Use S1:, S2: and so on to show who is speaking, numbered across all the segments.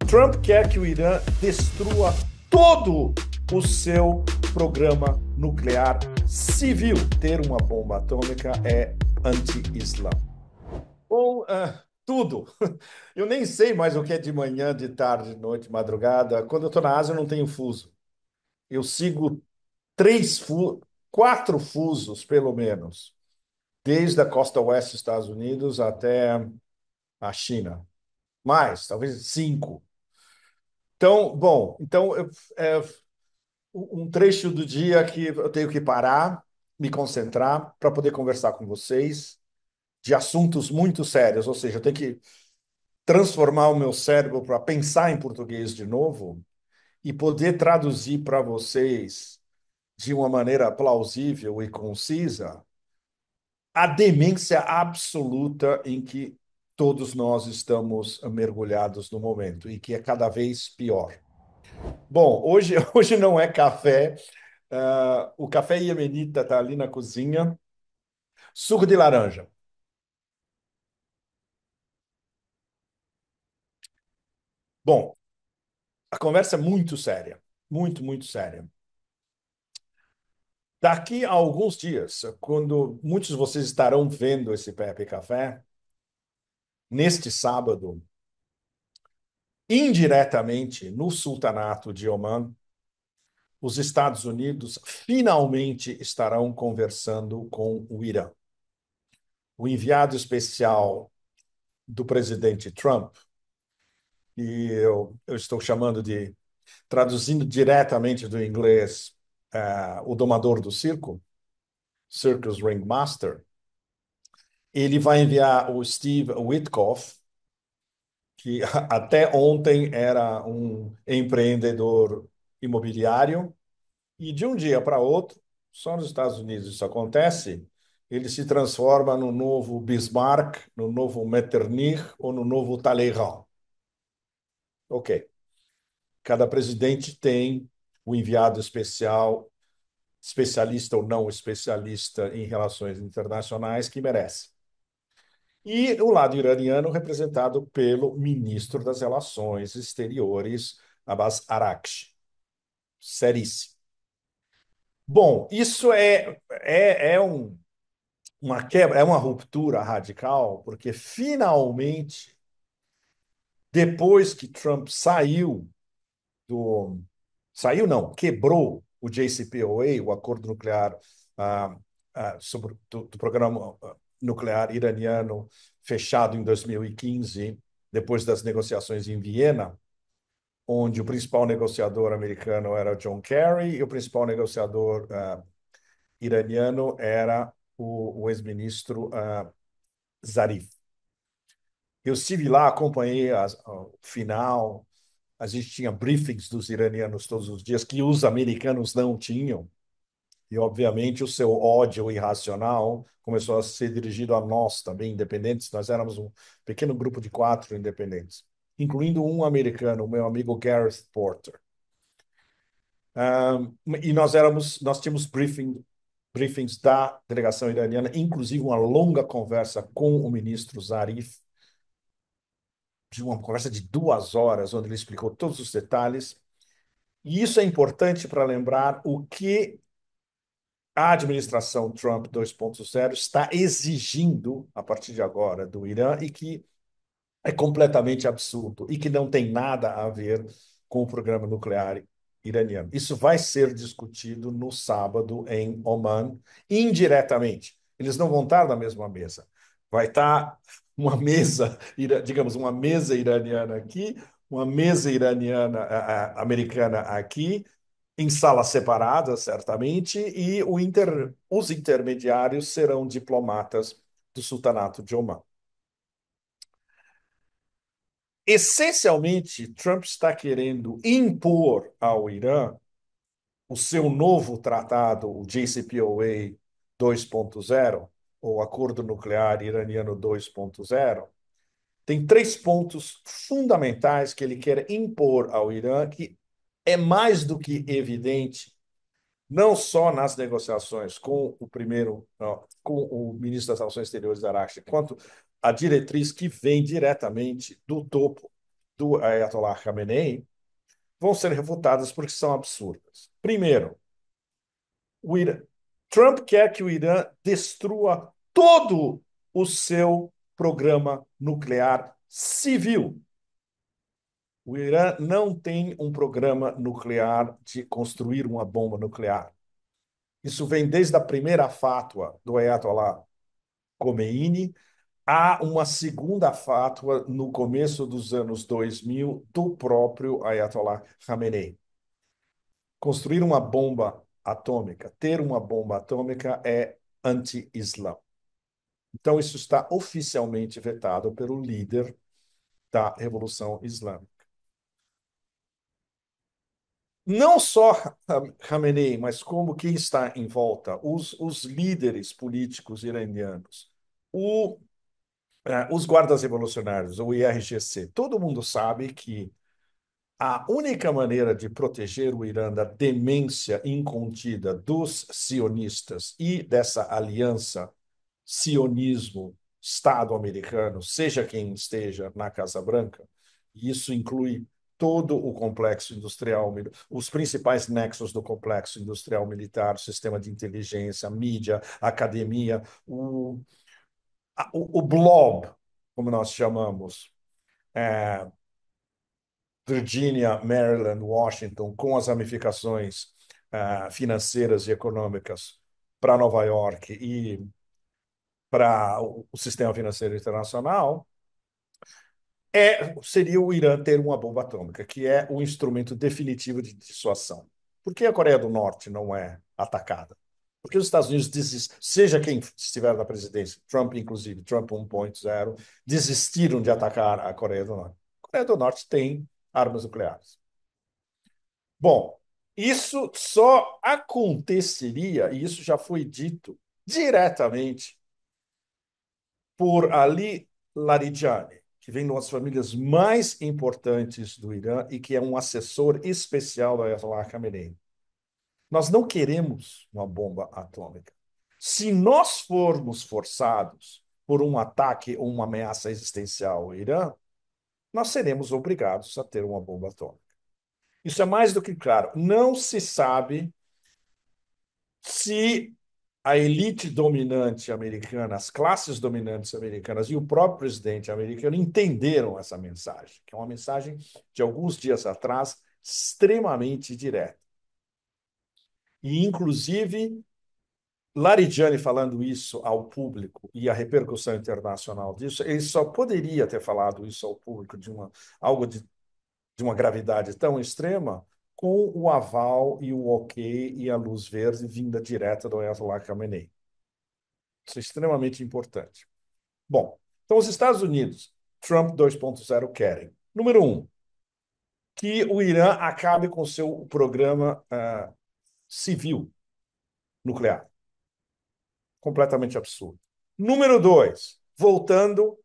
S1: Trump quer que o Irã destrua todo o seu programa nuclear civil. Ter uma bomba atômica é anti-islã. Ou tudo. Eu nem sei mais o que é de manhã, de tarde, de noite, madrugada. Quando eu estou na Ásia, eu não tenho fuso. Eu sigo quatro fusos, pelo menos, desde a costa oeste dos Estados Unidos até a China. Mais, talvez cinco. Então, bom, é um trecho do dia que eu tenho que parar, me concentrar para poder conversar com vocês de assuntos muito sérios, ou seja, eu tenho que transformar o meu cérebro para pensar em português de novo e poder traduzir para vocês de uma maneira plausível e concisa a demência absoluta em que todos nós estamos mergulhados no momento e que é cada vez pior. Bom, hoje, hoje não é café. O café iemenita está ali na cozinha. Suco de laranja. Bom, a conversa é muito séria. Muito, muito séria. Daqui a alguns dias, quando muitos de vocês estarão vendo esse Pepe Café, neste sábado, indiretamente no Sultanato de Omã, os Estados Unidos finalmente estarão conversando com o Irã. O enviado especial do presidente Trump, e eu estou chamando de, traduzindo diretamente do inglês, o domador do circo, Circus Ringmaster, ele vai enviar o Steve Witkoff, que até ontem era um empreendedor imobiliário, e de um dia para outro, só nos Estados Unidos isso acontece, ele se transforma no novo Bismarck, no novo Metternich ou no novo Talleyrand. Ok. Cada presidente tem o enviado especial, especialista ou não especialista em relações internacionais, que merece. E o lado iraniano representado pelo ministro das Relações Exteriores, Abbas Araghchi. Seríssimo. Bom, isso uma quebra, é uma ruptura radical, porque finalmente, depois que Trump do. Saiu, não, quebrou o JCPOA, o acordo nuclear do programa nuclear iraniano fechado em 2015, depois das negociações em Viena, onde o principal negociador americano era John Kerry e o principal negociador iraniano era o ex-ministro Zarif. Eu estive lá, acompanhei o final, a gente tinha briefings dos iranianos todos os dias que os americanos não tinham. E, obviamente, o seu ódio irracional começou a ser dirigido a nós também, independentes. Nós éramos um pequeno grupo de quatro independentes, incluindo um americano, o meu amigo Gareth Porter. E nós tínhamos briefings da delegação iraniana, inclusive uma longa conversa com o ministro Zarif, de uma conversa de 2 horas, onde ele explicou todos os detalhes. E isso é importante para lembrar o que a administração Trump 2.0 está exigindo a partir de agora do Irã e que é completamente absurdo e que não tem nada a ver com o programa nuclear iraniano. Isso vai ser discutido no sábado em Oman, indiretamente. Eles não vão estar na mesma mesa. Vai estar uma mesa, digamos, uma mesa iraniana aqui, uma mesa iraniana americana aqui, em salas separadas, certamente, e os intermediários serão diplomatas do Sultanato de Omã. Essencialmente, Trump está querendo impor ao Irã o seu novo tratado, o JCPOA 2.0, ou Acordo Nuclear Iraniano 2.0. Tem 3 pontos fundamentais que ele quer impor ao Irã, que é mais do que evidente não só nas negociações com o primeiro, com o ministro das Relações Exteriores da Arache, quanto a diretriz que vem diretamente do topo do Ayatollah Khamenei vão ser refutadas porque são absurdas. Primeiro, o Irã, Trump quer que o Irã destrua todo o seu programa nuclear civil. O Irã não tem um programa nuclear de construir uma bomba nuclear. Isso vem desde a primeira fátua do Ayatollah Khomeini. Há uma segunda fátua no começo dos anos 2000 do próprio Ayatollah Khamenei. Construir uma bomba atômica, ter uma bomba atômica é anti-islã. Então, isso está oficialmente vetado pelo líder da Revolução Islâmica. Não só Khamenei, mas como quem está em volta, os líderes políticos iranianos, o, os guardas revolucionários, o IRGC, todo mundo sabe que a única maneira de proteger o Irã da demência incontida dos sionistas e dessa aliança sionismo-Estado americano, seja quem esteja na Casa Branca, e isso inclui todo o complexo industrial, os principais nexos do complexo industrial militar, o sistema de inteligência, a mídia, a academia, o blob, como nós chamamos, é, Virgínia, Maryland, Washington, com as ramificações financeiras e econômicas para Nova York e para o sistema financeiro internacional, seria o Irã ter uma bomba atômica, que é o instrumento definitivo de dissuasão. Por que a Coreia do Norte não é atacada? Porque os Estados Unidos, seja quem estiver na presidência, Trump inclusive, Trump 1.0, desistiram de atacar a Coreia do Norte. A Coreia do Norte tem armas nucleares. Bom, isso só aconteceria, e isso já foi dito diretamente por Ali Larijani, que vem de uma das famílias mais importantes do Irã e que é um assessor especial do Ayatollah Khamenei. Nós não queremos uma bomba atômica. Se nós formos forçados por um ataque ou uma ameaça existencial ao Irã, nós seremos obrigados a ter uma bomba atômica. Isso é mais do que claro. Não se sabe se a elite dominante americana, as classes dominantes americanas e o próprio presidente americano entenderam essa mensagem, que é uma mensagem de alguns dias atrás extremamente direta. E, inclusive, Larijani falando isso ao público e a repercussão internacional disso, ele só poderia ter falado isso ao público algo de uma gravidade tão extrema com o aval e o ok e a luz verde vinda direta do Ayatollah Khamenei. Isso é extremamente importante. Bom, então os Estados Unidos, Trump 2.0 querem. Número um, que o Irã acabe com seu programa civil nuclear. Completamente absurdo. Número dois, voltando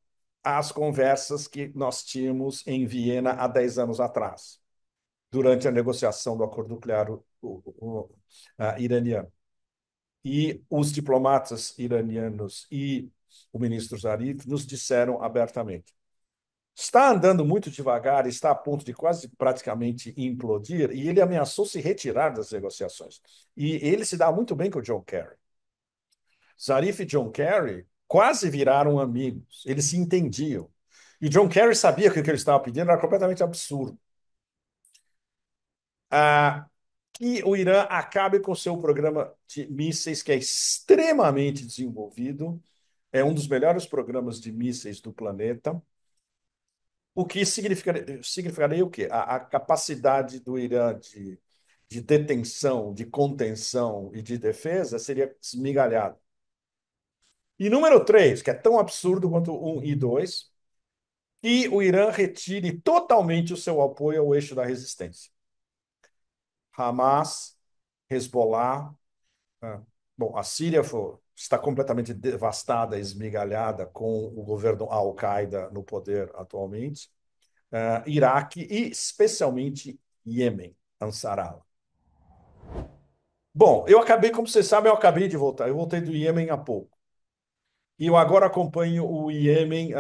S1: às conversas que nós tínhamos em Viena há 10 anos atrás, durante a negociação do acordo nuclear iraniano. E os diplomatas iranianos e o ministro Zarif nos disseram abertamente: está andando muito devagar, está a ponto de quase praticamente implodir, e ele ameaçou se retirar das negociações. E ele se dá muito bem com o John Kerry. Zarif e John Kerry quase viraram amigos, eles se entendiam. E John Kerry sabia que o que ele estava pedindo era completamente absurdo. Que o Irã acabe com seu programa de mísseis, que é extremamente desenvolvido, é um dos melhores programas de mísseis do planeta, o que significaria o quê? A capacidade do Irã de detenção, de contenção e de defesa seria esmigalhada. E número três, que é tão absurdo quanto um e dois, que o Irã retire totalmente o seu apoio ao eixo da resistência. Hamas, Hezbollah. Bom, a Síria está completamente devastada, esmigalhada com o governo Al-Qaeda no poder atualmente. Iraque e especialmente Iêmen, Ansar Allah. Bom, como vocês sabem, eu acabei de voltar. Eu voltei do Iêmen há pouco. E eu agora acompanho o Iêmen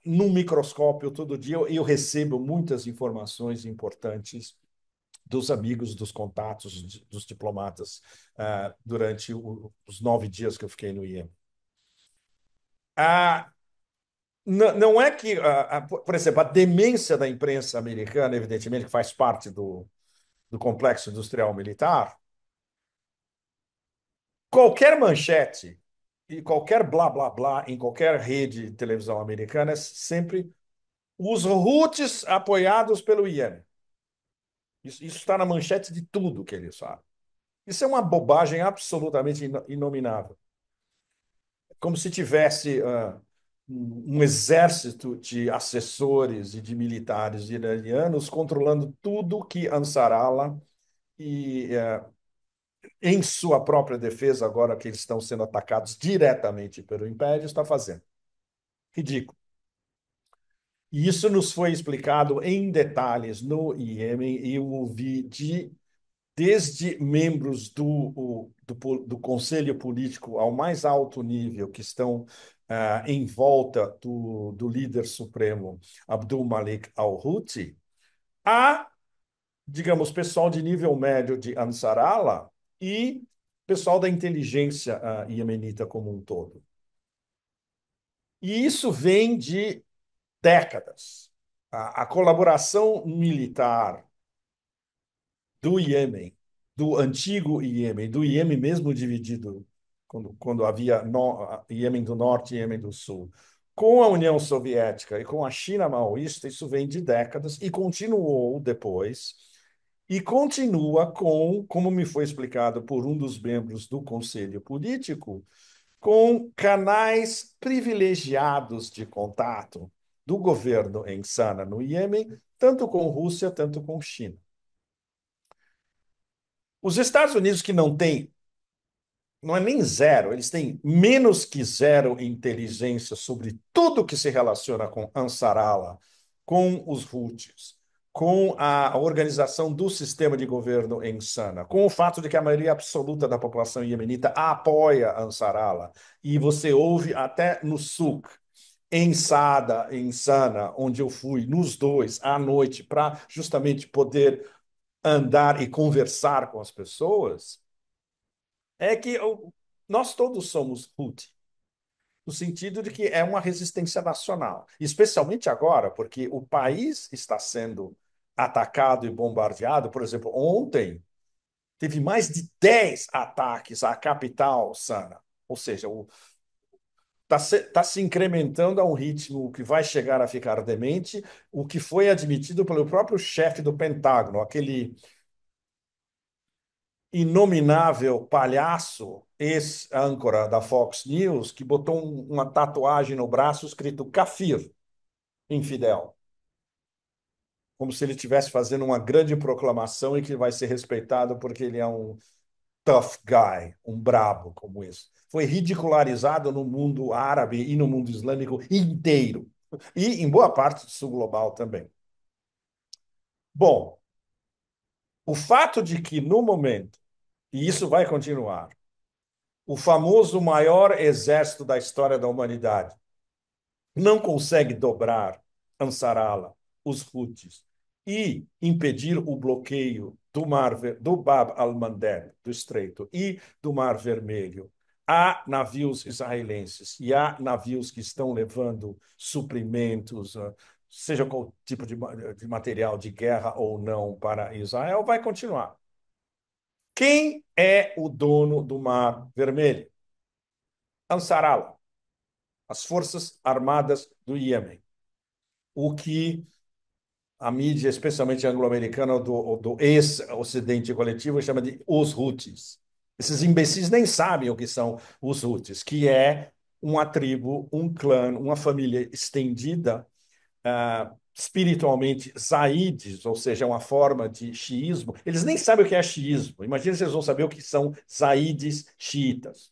S1: no microscópio todo dia, eu recebo muitas informações importantes dos amigos, dos contatos, dos diplomatas, durante os 9 dias que eu fiquei no IEM. Ah, não é que, por exemplo, a demência da imprensa americana, evidentemente, que faz parte do complexo industrial militar, qualquer manchete e qualquer blá blá blá em qualquer rede de televisão americana é sempre os Houthis apoiados pelo Iêmen. Isso está na manchete de tudo que eles falam. Isso é uma bobagem absolutamente inominável. Como se tivesse um exército de assessores e de militares iranianos controlando tudo que Ansarallah e, em sua própria defesa, agora que eles estão sendo atacados diretamente pelo Império, está fazendo. Ridículo. E isso nos foi explicado em detalhes no Iêmen e eu ouvi desde membros do Conselho Político ao mais alto nível, que estão em volta do líder supremo Abdul Malik al-Houthi, a, digamos, pessoal de nível médio de Ansarallah e pessoal da inteligência iemenita como um todo. E isso vem de décadas. A colaboração militar do Iêmen, do antigo Iêmen, do Iêmen mesmo dividido, quando havia Iêmen do Norte e Iêmen do Sul, com a União Soviética e com a China maoísta, isso vem de décadas e continuou depois, e continua com, como me foi explicado por um dos membros do Conselho Político, com canais privilegiados de contato do governo em Sana, no Iêmen, tanto com Rússia, tanto com China. Os Estados Unidos, que não têm, não é nem zero, eles têm menos que zero inteligência sobre tudo que se relaciona com Ansarallah, com os Houthis, com a organização do sistema de governo em Sana, com o fato de que a maioria absoluta da população iemenita apoia Ansarallah. E você ouve até no Souk, em Sada, em Sana, onde eu fui, nos dois, à noite, para justamente poder andar e conversar com as pessoas, é que nós todos somos Houthi, no sentido de que é uma resistência nacional, especialmente agora, porque o país está sendo atacado e bombardeado. Por exemplo, ontem teve mais de 10 ataques à capital, Sana. Ou seja, está se incrementando a um ritmo que vai chegar a ficar demente, o que foi admitido pelo próprio chefe do Pentágono, aquele inominável palhaço, ex-âncora da Fox News, que botou uma tatuagem no braço escrito Kafir, infidel. Como se ele estivesse fazendo uma grande proclamação e que vai ser respeitado porque ele é um tough guy, um brabo como isso. Foi ridicularizado no mundo árabe e no mundo islâmico inteiro. E em boa parte do sul global também. Bom, o fato de que, no momento, e isso vai continuar, o famoso maior exército da história da humanidade não consegue dobrar Ansarallah, os Houthis, e impedir o bloqueio do Bab al-Mandeb, do Estreito, e do Mar Vermelho. Há navios israelenses e há navios que estão levando suprimentos, seja qual tipo de material de guerra ou não, para Israel, vai continuar. Quem é o dono do Mar Vermelho? Ansarallah, as Forças Armadas do Iêmen. O que a mídia, especialmente anglo-americana, do ex-Ocidente coletivo, chama de os Houthis. Esses imbecis nem sabem o que são os Houthis, que é uma tribo, um clã, uma família estendida, espiritualmente zaídes, ou seja, uma forma de xiismo. Eles nem sabem o que é xiismo. Imagina se eles vão saber o que são zaídes xiitas.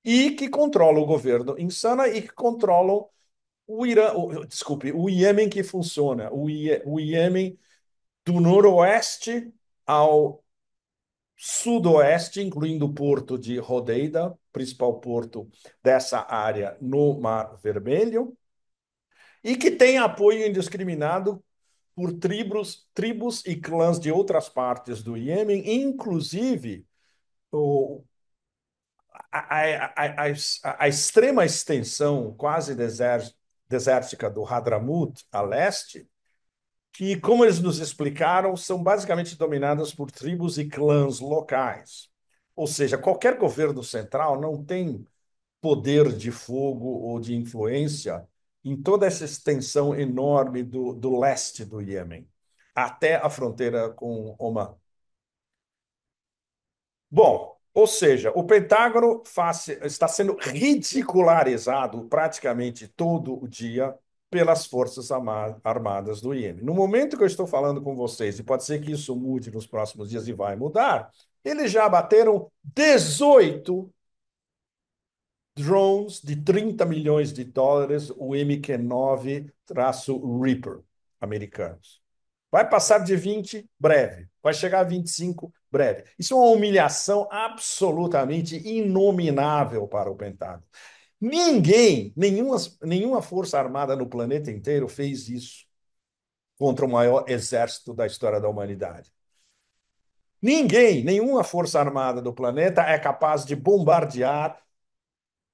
S1: E que controlam o governo em Sana e que controlam o Irã, desculpe, o Iêmen que funciona, o Iêmen do noroeste ao sudoeste, incluindo o porto de Hodeida, principal porto dessa área no Mar Vermelho, e que tem apoio indiscriminado por tribos e clãs de outras partes do Iêmen, inclusive o, a extrema extensão quase desértica do Hadramut, a leste, que, como eles nos explicaram, são basicamente dominadas por tribos e clãs locais. Ou seja, qualquer governo central não tem poder de fogo ou de influência em toda essa extensão enorme do leste do Iêmen, até a fronteira com Omã. Bom, ou seja, o Pentágono está sendo ridicularizado praticamente todo o dia pelas Forças Armadas do Iêmen. No momento que eu estou falando com vocês, e pode ser que isso mude nos próximos dias e vai mudar, eles já abateram 18 drones de 30 milhões de dólares, o MQ-9-Reaper americanos. Vai passar de 20 breve, vai chegar a 25 breve. Isso é uma humilhação absolutamente inominável para o Pentágono. Nenhuma força armada no planeta inteiro fez isso contra o maior exército da história da humanidade. Nenhuma força armada do planeta é capaz de bombardear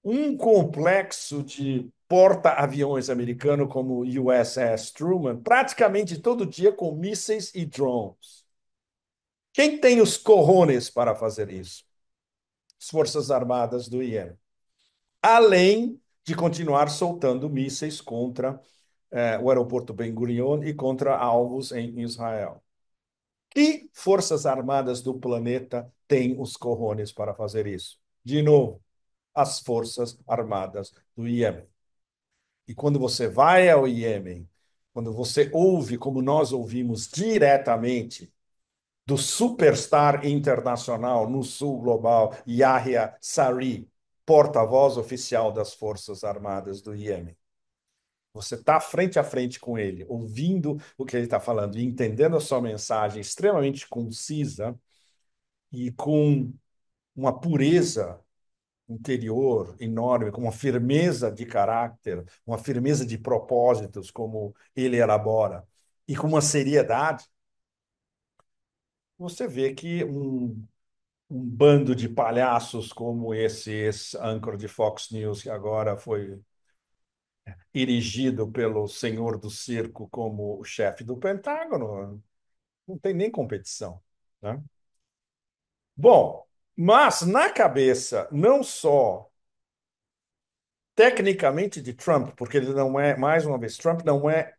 S1: um complexo de porta-aviões americano como o USS Truman, praticamente todo dia com mísseis e drones. Quem tem os cojones para fazer isso? As Forças Armadas do Iêmen. Além de continuar soltando mísseis contra o aeroporto Ben Gurion e contra alvos em Israel. Que forças armadas do planeta têm os cojones para fazer isso? De novo, as Forças Armadas do Iêmen. E quando você vai ao Iêmen, quando você ouve, como nós ouvimos diretamente, do superstar internacional no sul global, Yahya Saree, porta-voz oficial das Forças Armadas do Iêmen. Você está frente a frente com ele, ouvindo o que ele está falando e entendendo a sua mensagem extremamente concisa e com uma pureza interior enorme, com uma firmeza de caráter, uma firmeza de propósitos, como ele elabora, e com uma seriedade, você vê que um bando de palhaços como esse âncora de Fox News, que agora foi erigido pelo senhor do circo como o chefe do Pentágono, não tem nem competição, né? Bom, mas na cabeça não só tecnicamente de Trump, porque ele não é, mais uma vez, Trump não é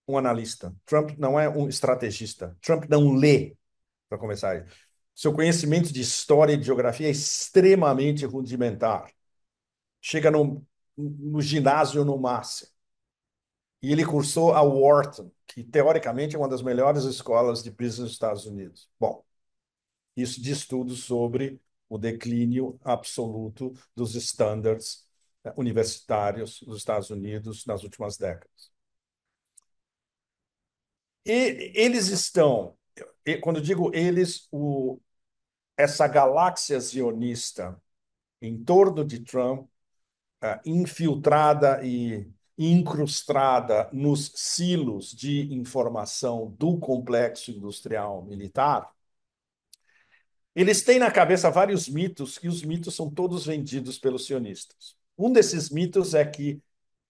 S1: um analista, Trump não é um estrategista, Trump não lê, para começar. Seu conhecimento de história e de geografia é extremamente rudimentar. Chega no ginásio no máximo. E ele cursou a Wharton, que teoricamente é uma das melhores escolas de business dos Estados Unidos. Bom, isso de estudos sobre o declínio absoluto dos estándares universitários dos Estados Unidos nas últimas décadas. E eles estão, quando digo eles, essa galáxia zionista em torno de Trump, infiltrada e incrustada nos silos de informação do complexo industrial militar, eles têm na cabeça vários mitos, e os mitos são todos vendidos pelos sionistas. Um desses mitos é que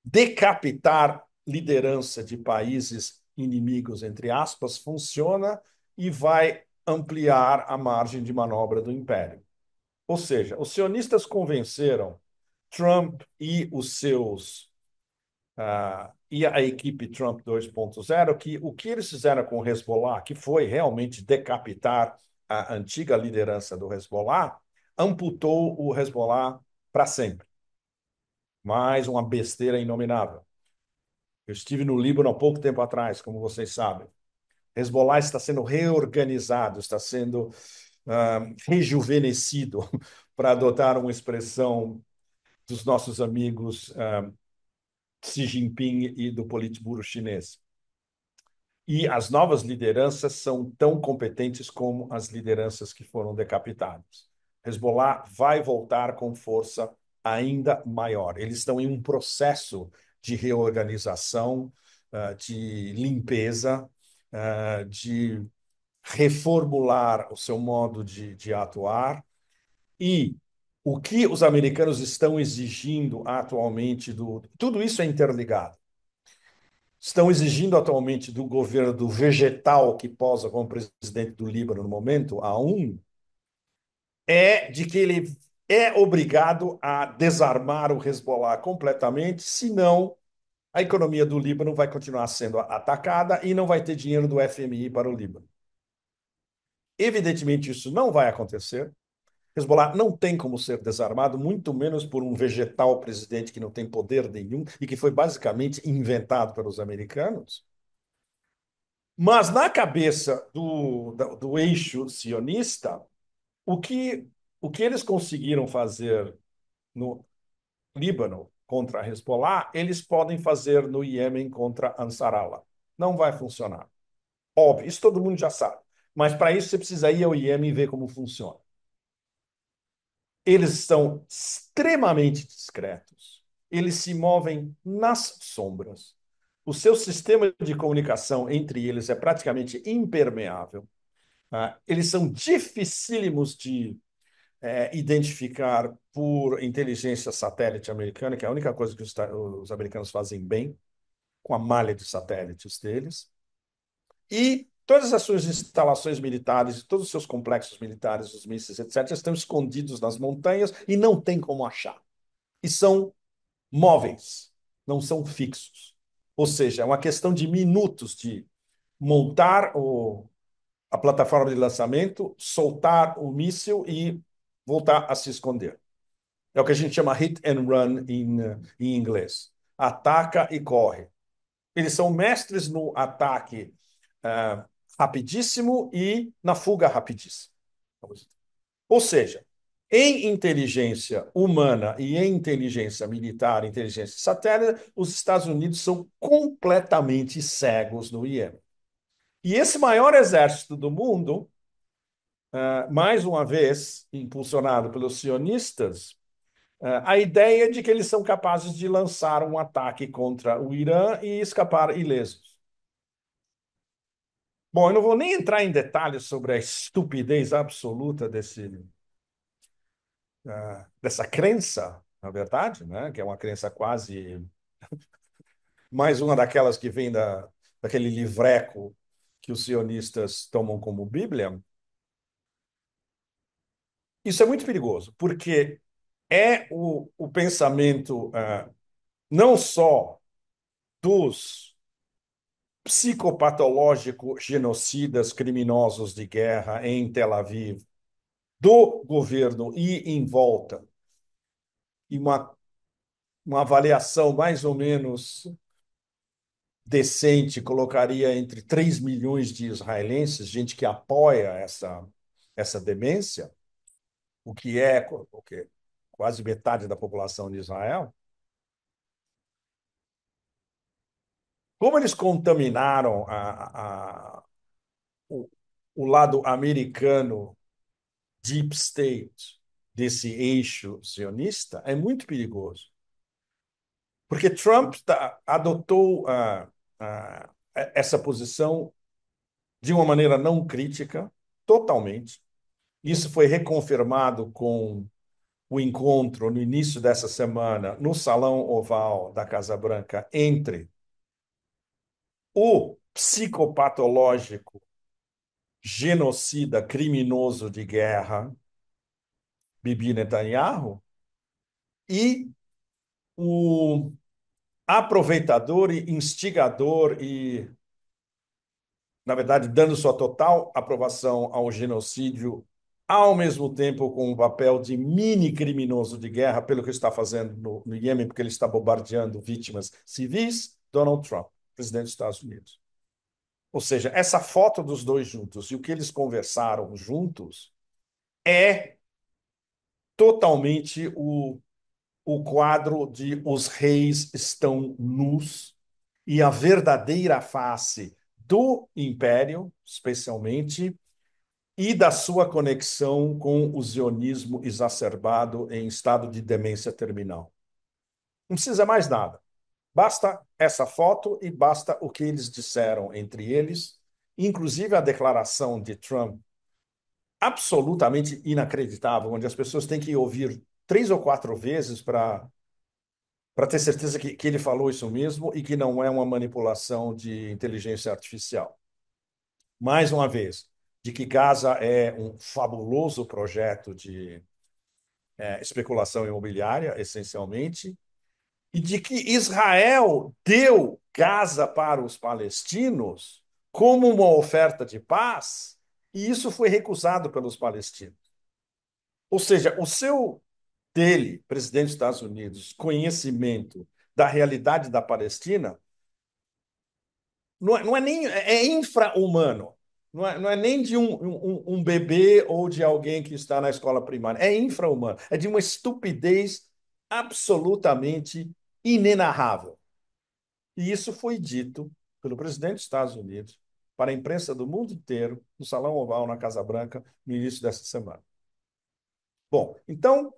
S1: decapitar liderança de países inimigos, entre aspas, funciona e vai ampliar a margem de manobra do império. Ou seja, os sionistas convenceram Trump e os seus e a equipe Trump 2.0 que o que eles fizeram com o Hezbollah, que foi realmente decapitar a antiga liderança do Hezbollah, amputou o Hezbollah para sempre. Mais uma besteira inominável. Eu estive no Líbano há pouco tempo atrás, como vocês sabem. Hezbollah está sendo reorganizado, está sendo rejuvenescido, para adotar uma expressão dos nossos amigos Xi Jinping e do Politburo chinês. E as novas lideranças são tão competentes como as lideranças que foram decapitadas. Hezbollah vai voltar com força ainda maior. Eles estão em um processo de reorganização, de limpeza, de reformular o seu modo de atuar. E o que os americanos estão exigindo atualmente do. Tudo isso é interligado. Estão exigindo atualmente do governo do vegetal que posa como presidente do Líbano no momento, a um, é de que ele é obrigado a desarmar o Hezbollah completamente, senão a economia do Líbano vai continuar sendo atacada e não vai ter dinheiro do FMI para o Líbano. Evidentemente, isso não vai acontecer. Hezbollah não tem como ser desarmado, muito menos por um vegetal presidente que não tem poder nenhum e que foi basicamente inventado pelos americanos. Mas na cabeça do eixo sionista, o que, o que eles conseguiram fazer no Líbano contra a Hezbollah, eles podem fazer no Iêmen contra Ansarallah. Não vai funcionar. Óbvio, isso todo mundo já sabe. Mas para isso você precisa ir ao Iêmen e ver como funciona. Eles são extremamente discretos. Eles se movem nas sombras. O seu sistema de comunicação entre eles é praticamente impermeável. Eles são dificílimos de identificar por inteligência satélite americana, que é a única coisa que os americanos fazem bem, com a malha de satélites deles. E todas as suas instalações militares, todos os seus complexos militares, os mísseis, etc., estão escondidos nas montanhas e não tem como achar. E são móveis, não são fixos. Ou seja, é uma questão de minutos de montar a plataforma de lançamento, soltar o míssil e voltar a se esconder. É o que a gente chama hit and run em inglês. Ataca e corre. Eles são mestres no ataque rapidíssimo e na fuga rapidíssima. Ou seja, em inteligência humana e em inteligência militar, inteligência satélite, os Estados Unidos são completamente cegos no Iêmen. E esse maior exército do mundo, mais uma vez, impulsionado pelos sionistas, a ideia de que eles são capazes de lançar um ataque contra o Irã e escapar ilesos. Bom, eu não vou nem entrar em detalhes sobre a estupidez absoluta dessa crença, na verdade, né? Que é uma crença quase mais uma daquelas que vem daquele livreco que os sionistas tomam como Bíblia. Isso é muito perigoso, porque é o pensamento não só dos psicopatológicos genocidas criminosos de guerra em Tel Aviv, do governo e em volta, e uma avaliação mais ou menos decente colocaria entre 3 milhões de israelenses, gente que apoia essa demência, o que é quase metade da população de Israel. Como eles contaminaram o lado americano, deep state, desse eixo sionista, é muito perigoso. Porque Trump adotou essa posição de uma maneira não crítica, totalmente. Isso foi reconfirmado com o encontro no início dessa semana no Salão Oval da Casa Branca entre o psicopatológico, genocida, criminoso de guerra, Bibi Netanyahu, e o aproveitador e instigador e, na verdade, dando sua total aprovação ao genocídio, ao mesmo tempo com o papel de mini criminoso de guerra, pelo que está fazendo no Iêmen, porque ele está bombardeando vítimas civis, Donald Trump, presidente dos Estados Unidos. Ou seja, essa foto dos dois juntos e o que eles conversaram juntos é totalmente o quadro de os reis estão nus e a verdadeira face do império, especialmente, e da sua conexão com o zionismo exacerbado em estado de demência terminal. Não precisa mais nada. Basta essa foto e basta o que eles disseram entre eles, inclusive a declaração de Trump, absolutamente inacreditável, onde as pessoas têm que ouvir 3 ou 4 vezes para ter certeza que ele falou isso mesmo e que não é uma manipulação de inteligência artificial. Mais uma vez, de que Gaza é um fabuloso projeto de especulação imobiliária, essencialmente, e de que Israel deu Gaza para os palestinos como uma oferta de paz, e isso foi recusado pelos palestinos. Ou seja, o seu dele, presidente dos Estados Unidos, conhecimento da realidade da Palestina não é nem é infra-humano. Não é nem de um bebê ou de alguém que está na escola primária. É infra-humano. É de uma estupidez absolutamente inenarrável. E isso foi dito pelo presidente dos Estados Unidos para a imprensa do mundo inteiro, no Salão Oval, na Casa Branca, no início dessa semana. Bom, então,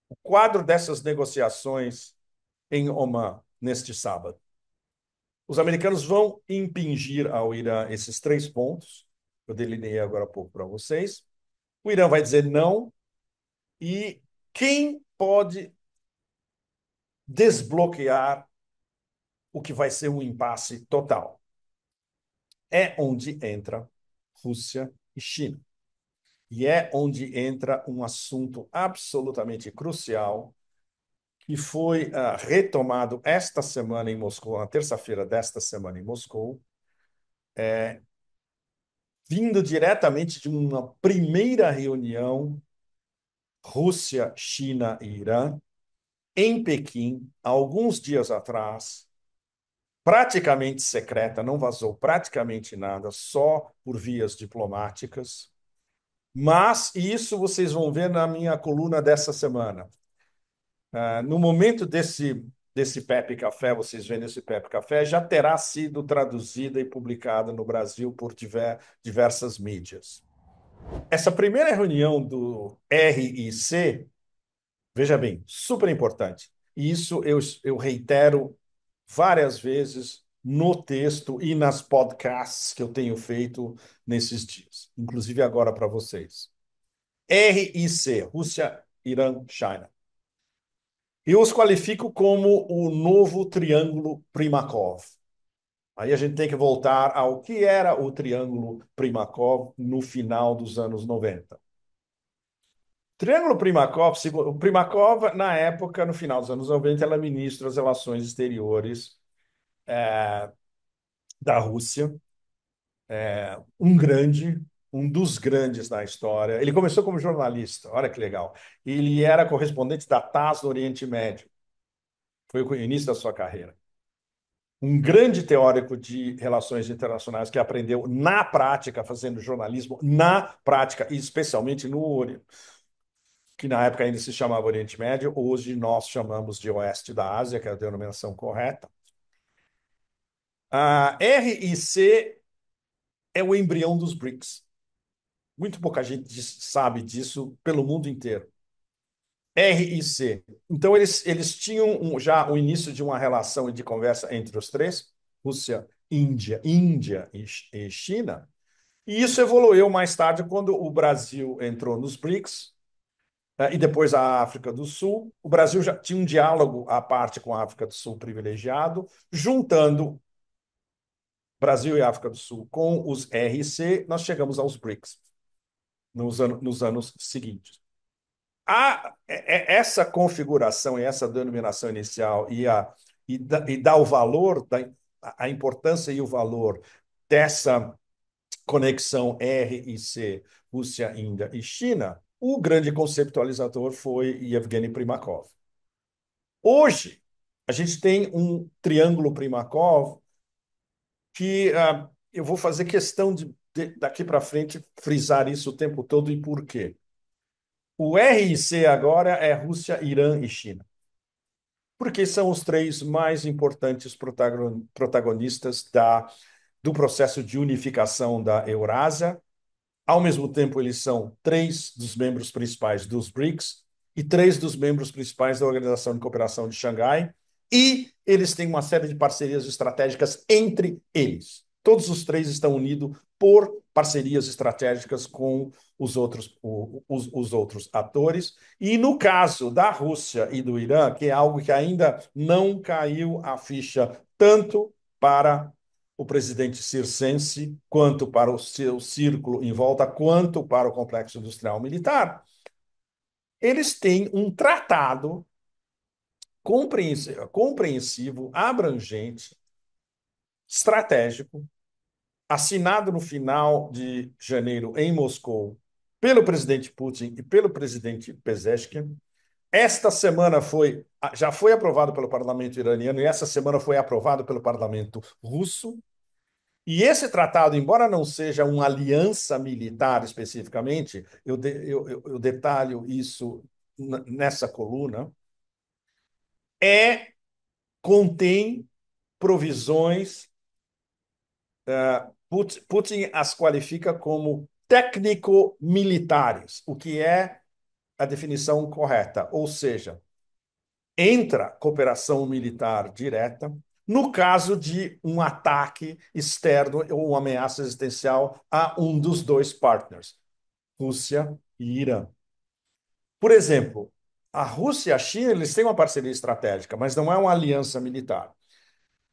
S1: o quadro dessas negociações em Omã, neste sábado. Os americanos vão impingir ao Irã esses 3 pontos, eu delineei agora há pouco para vocês. O Irã vai dizer não, e quem pode desbloquear o que vai ser um impasse total? É onde entra Rússia e China. E é onde entra um assunto absolutamente crucial que foi retomado esta semana em Moscou, na terça-feira desta semana em Moscou, vindo diretamente de uma primeira reunião Rússia, China e Irã em Pequim, há alguns dias atrás, praticamente secreta, não vazou praticamente nada, só por vias diplomáticas. Mas isso vocês vão ver na minha coluna dessa semana. No momento desse Pepe Café, vocês vendo esse Pepe Café, já terá sido traduzida e publicada no Brasil por diversas mídias. Essa primeira reunião do RIC, veja bem, super importante. E isso eu reitero várias vezes no texto e nas podcasts que eu tenho feito nesses dias, inclusive agora para vocês. RIC, Rússia, Irã, China. Eu os qualifico como o novo Triângulo Primakov. Aí a gente tem que voltar ao que era o Triângulo Primakov no final dos anos 90. Triângulo Primakov, o Primakov, na época, no final dos anos 90, ela é ministro das Relações Exteriores da Rússia, um dos grandes da história. Ele começou como jornalista, olha que legal. Ele era correspondente da TASS no Oriente Médio. Foi o início da sua carreira. Um grande teórico de relações internacionais que aprendeu na prática, fazendo jornalismo na prática, e especialmente no Oriente, que na época ainda se chamava Oriente Médio, hoje nós chamamos de Oeste da Ásia, que é a denominação correta. A RIC é o embrião dos BRICS. Muito pouca gente sabe disso pelo mundo inteiro. RIC. Então, eles tinham já o início de uma relação e de conversa entre os três, Rússia, Índia e China, e isso evoluiu mais tarde quando o Brasil entrou nos BRICS, e depois a África do Sul. O Brasil já tinha um diálogo à parte com a África do Sul privilegiado, juntando Brasil e África do Sul com os RC, nós chegamos aos BRICS nos anos seguintes. Essa configuração e essa denominação inicial e dá o valor, a importância e o valor dessa conexão RIC, Rússia, Índia e China, o grande conceptualizador foi Yevgeny Primakov. Hoje, a gente tem um triângulo Primakov que eu vou fazer questão daqui para frente, frisar isso o tempo todo e por quê. O RIC agora é Rússia, Irã e China, porque são os três mais importantes protagonistas do processo de unificação da Eurásia. Ao mesmo tempo, eles são 3 dos membros principais dos BRICS e 3 dos membros principais da Organização de Cooperação de Xangai, e eles têm uma série de parcerias estratégicas entre eles. Todos os três estão unidos por parcerias estratégicas com os outros atores. E no caso da Rússia e do Irã, que é algo que ainda não caiu a ficha tanto para o presidente circense, quanto para o seu círculo em volta, quanto para o complexo industrial militar, eles têm um tratado compreensivo, abrangente, estratégico, assinado no final de janeiro em Moscou pelo presidente Putin e pelo presidente Pezeshkian. Esta semana já foi aprovado pelo parlamento iraniano e essa semana foi aprovado pelo parlamento russo. E esse tratado, embora não seja uma aliança militar especificamente, eu detalho isso nessa coluna, contém provisões. Putin as qualifica como técnico-militares, o que é a definição correta, ou seja, entra cooperação militar direta no caso de um ataque externo ou uma ameaça existencial a um dos dois partners, Rússia e Irã. Por exemplo, a Rússia e a China eles têm uma parceria estratégica, mas não é uma aliança militar.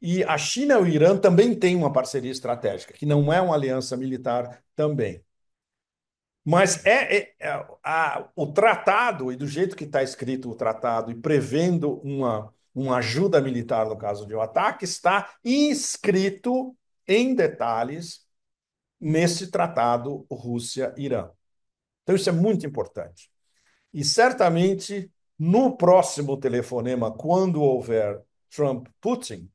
S1: E a China e o Irã também têm uma parceria estratégica, que não é uma aliança militar também. Mas o tratado, e do jeito que está escrito o tratado, e prevendo uma ajuda militar no caso de um ataque, está inscrito em detalhes nesse tratado Rússia-Irã. Então, isso é muito importante. E certamente, no próximo telefonema, quando houver Trump-Putin,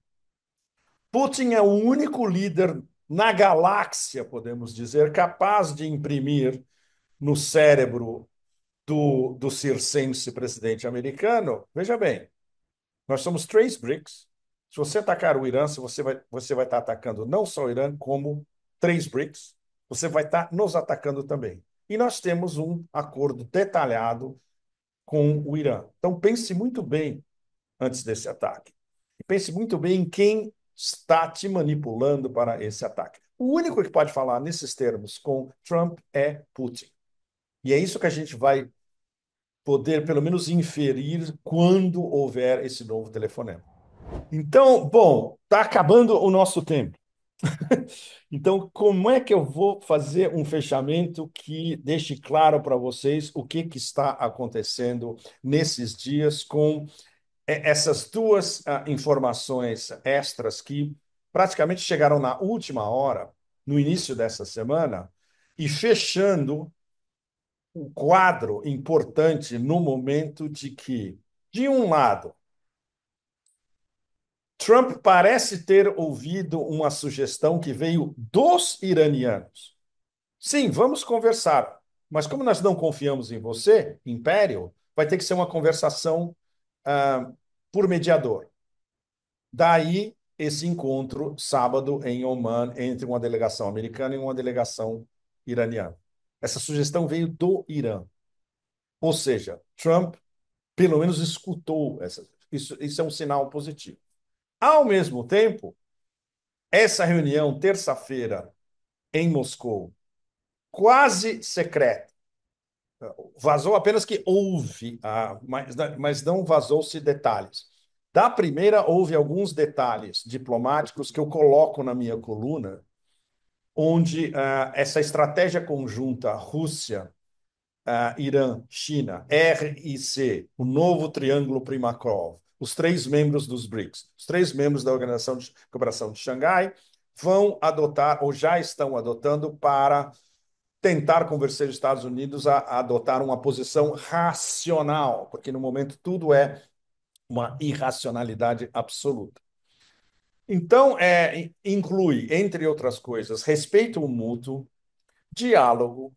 S1: Putin é o único líder na galáxia, podemos dizer, capaz de imprimir no cérebro do circense presidente americano. Veja bem, nós somos três BRICS. Se você atacar o Irã, você vai estar atacando não só o Irã, como três BRICS. Você vai estar nos atacando também. E nós temos um acordo detalhado com o Irã. Então, pense muito bem antes desse ataque. E pense muito bem em quem está te manipulando para esse ataque. O único que pode falar nesses termos com Trump é Putin. E é isso que a gente vai poder, pelo menos, inferir quando houver esse novo telefonema. Então, bom, está acabando o nosso tempo. Então, como é que eu vou fazer um fechamento que deixe claro para vocês o que está acontecendo nesses dias com essas duas informações extras que praticamente chegaram na última hora, no início dessa semana, e fechando o quadro importante no momento de que, de um lado, Trump parece ter ouvido uma sugestão que veio dos iranianos. Sim, vamos conversar, mas como nós não confiamos em você, Império, vai ter que ser uma conversação ah, por mediador. Daí esse encontro sábado em Oman entre uma delegação americana e uma delegação iraniana. Essa sugestão veio do Irã. Ou seja, Trump pelo menos escutou isso é um sinal positivo. Ao mesmo tempo, essa reunião, terça-feira, em Moscou, quase secreta, vazou apenas que houve, mas não vazou-se detalhes. Da primeira, houve alguns detalhes diplomáticos que eu coloco na minha coluna, onde essa estratégia conjunta Rússia, Irã, China, RIC, o novo Triângulo Primakov, os três membros dos BRICS, os três membros da Organização de Cooperação de Xangai, vão adotar, ou já estão adotando, para tentar convencer os Estados Unidos a adotar uma posição racional, porque no momento tudo é uma irracionalidade absoluta. Então, inclui, entre outras coisas, respeito mútuo, diálogo,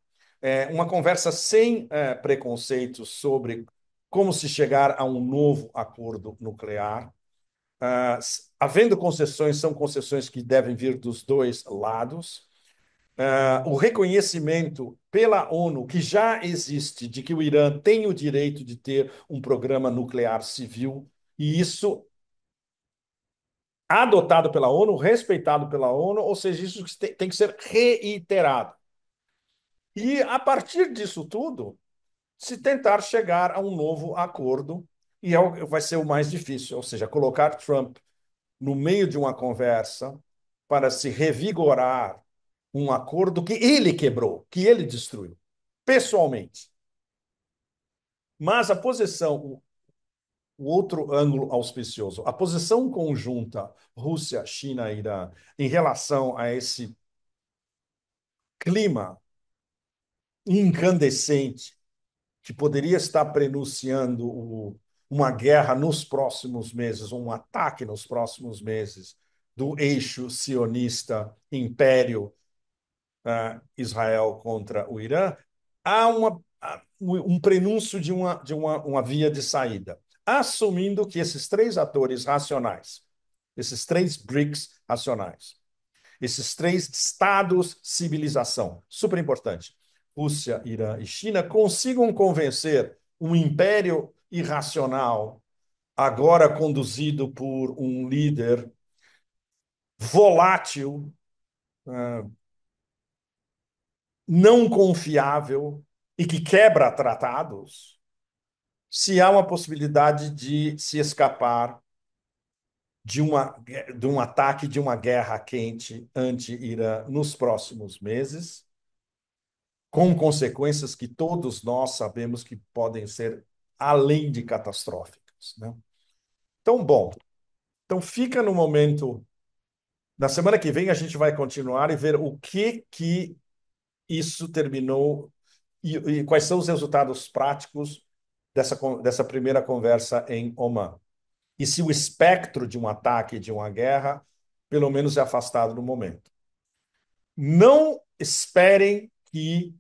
S1: uma conversa sem preconceitos sobre como se chegar a um novo acordo nuclear. Havendo concessões, são concessões que devem vir dos dois lados. O reconhecimento pela ONU que já existe de que o Irã tem o direito de ter um programa nuclear civil, e isso adotado pela ONU, respeitado pela ONU, ou seja, isso tem que ser reiterado. E, a partir disso tudo, se tentar chegar a um novo acordo, e vai ser o mais difícil, ou seja, colocar Trump no meio de uma conversa para se revigorar um acordo que ele quebrou, que ele destruiu, pessoalmente. Mas a posição, o outro ângulo auspicioso, a posição conjunta Rússia, China e Irã em relação a esse clima incandescente que poderia estar prenunciando uma guerra nos próximos meses, um ataque nos próximos meses do eixo sionista império Israel contra o Irã, há um prenúncio de uma via de saída, assumindo que esses três atores racionais, esses três BRICS racionais, esses três estados civilização, super importante, Rússia, Irã e China, consigam convencer um império irracional, agora conduzido por um líder volátil, não confiável e que quebra tratados, se há uma possibilidade de se escapar de um ataque, de uma guerra quente anti-Irã nos próximos meses, com consequências que todos nós sabemos que podem ser além de catastróficas, né? Então, bom, então fica no momento. Na semana que vem a gente vai continuar e ver o que isso terminou e quais são os resultados práticos dessa primeira conversa em Oman. E se o espectro de um ataque, de uma guerra, pelo menos é afastado no momento. Não esperem que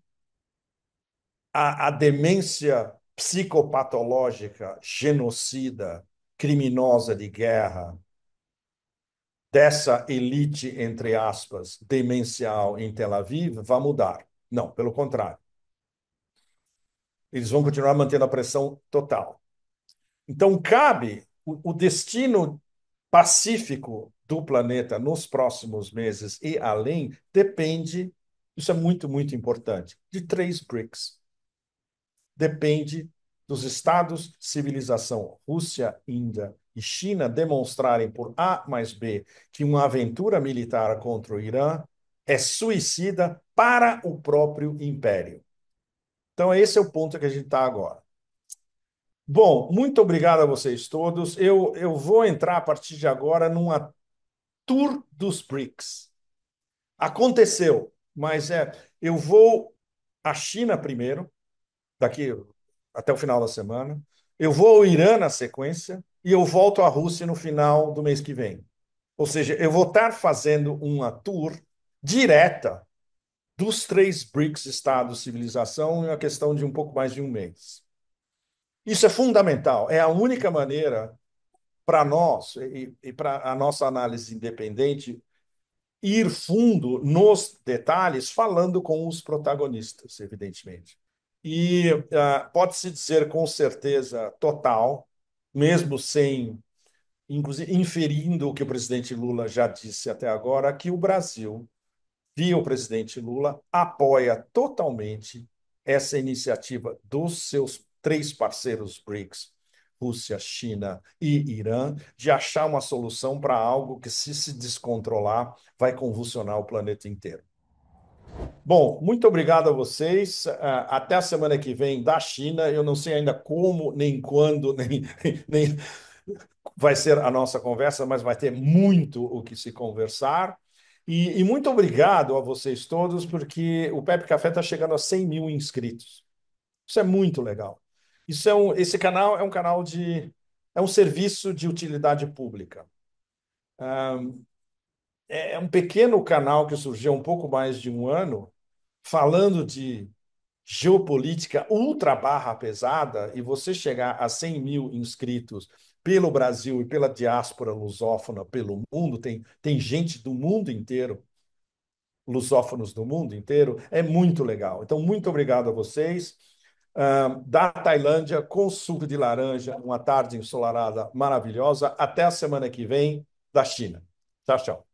S1: a demência psicopatológica, genocida, criminosa de guerra, dessa elite, entre aspas, demencial em Tel Aviv, vá mudar. Não, pelo contrário. Eles vão continuar mantendo a pressão total. Então, cabe o destino pacífico do planeta nos próximos meses e além, depende, isso é muito, muito importante, de três BRICS. Depende dos estados civilização Rússia, Índia e China demonstrarem por A mais B que uma aventura militar contra o Irã é suicida para o próprio império. Então, esse é o ponto que a gente está agora. Bom, muito obrigado a vocês todos. Eu vou entrar a partir de agora numa tour dos BRICS. Aconteceu, mas eu vou à China primeiro, daqui até o final da semana. Eu vou ao Irã na sequência e eu volto à Rússia no final do mês que vem. Ou seja, eu vou estar fazendo uma tour direta dos três BRICS, Estado, civilização, em uma questão de um pouco mais de um mês. Isso é fundamental. É a única maneira para nós e para a nossa análise independente ir fundo nos detalhes, falando com os protagonistas, evidentemente. E pode-se dizer com certeza total, mesmo sem, inclusive, inferindo o que o presidente Lula já disse até agora, que o Brasil, via o presidente Lula, apoia totalmente essa iniciativa dos seus três parceiros BRICS, Rússia, China e Irã, de achar uma solução para algo que, se descontrolar, vai convulsionar o planeta inteiro. Bom, muito obrigado a vocês. Até a semana que vem da China. Eu não sei ainda como, nem quando, nem vai ser a nossa conversa, mas vai ter muito o que se conversar. E muito obrigado a vocês todos, porque o Pepe Café está chegando a 100 mil inscritos. Isso é muito legal. Esse canal é um canal é um serviço de utilidade pública. É um pequeno canal que surgiu há um pouco mais de um ano, falando de geopolítica ultra barra pesada, e você chegar a 100 mil inscritos pelo Brasil e pela diáspora lusófona pelo mundo, tem gente do mundo inteiro, lusófonos do mundo inteiro, é muito legal. Então, muito obrigado a vocês. Da Tailândia, com suco de laranja, uma tarde ensolarada maravilhosa. Até a semana que vem. da China. Tchau, tchau.